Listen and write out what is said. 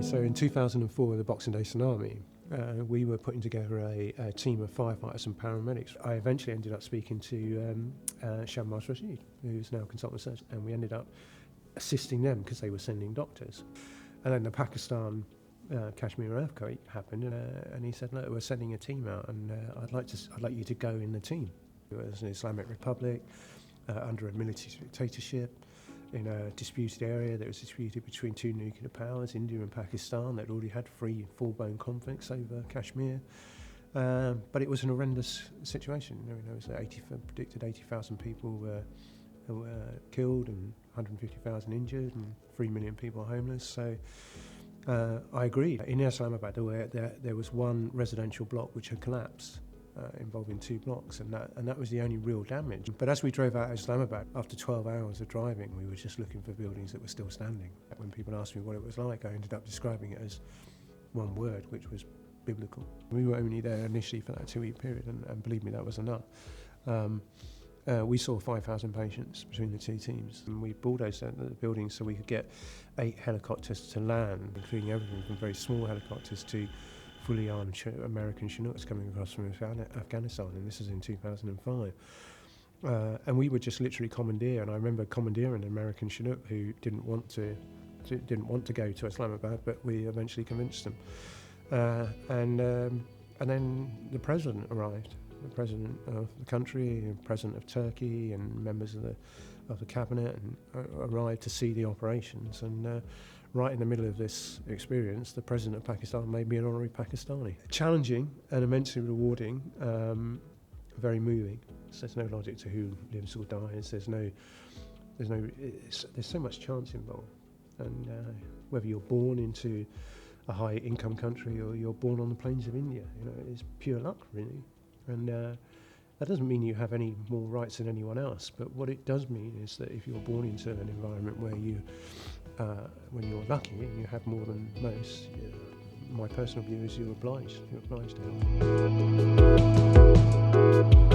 So in 2004, the Boxing Day tsunami, we were putting together a team of firefighters and paramedics. I eventually ended up speaking to Shabnaz Rashid, who's now a consultant surgeon, and we ended up assisting them because they were sending doctors. And then the Pakistan Kashmir earthquake happened, and he said, "Look, we're sending a team out, and I'd like you to go in the team." It was an Islamic Republic under a military dictatorship, in a disputed area that was disputed between two nuclear powers, India and Pakistan, that already had 3 full-blown conflicts over Kashmir. But it was an horrendous situation. There was predicted 80,000 people were killed and 150,000 injured and 3 million people homeless. So I agreed. In Islamabad, there was one residential block which had collapsed, involving 2 blocks, and that was the only real damage. But as we drove out of Islamabad, after 12 hours of driving, we were just looking for buildings that were still standing. When people asked me what it was like, I ended up describing it as one word, which was biblical. We were only there initially for that 2-week period, and believe me, that was enough. We saw 5,000 patients between the 2 teams, and we bulldozed out the buildings so we could get 8 helicopters to land, including everything from very small helicopters to fully armed American Chinooks coming across from Afghanistan, and this is in 2005. And we would just literally commandeer, and I remember commandeering an American Chinook who didn't want to go to Islamabad, but we eventually convinced them. And then the president arrived, the president of the country, the president of Turkey, and members of the cabinet, and arrived to see the operations. And right in the middle of this experience, the president of Pakistan made me an honorary Pakistani. Challenging and immensely rewarding, very moving. So there's no logic to who lives or dies. There's so much chance involved, and whether you're born into a high-income country or you're born on the plains of India, it's pure luck, really. And that doesn't mean you have any more rights than anyone else, but what it does mean is that if you're born into an environment where when you're lucky and you have more than most, my personal view is you're obliged to help.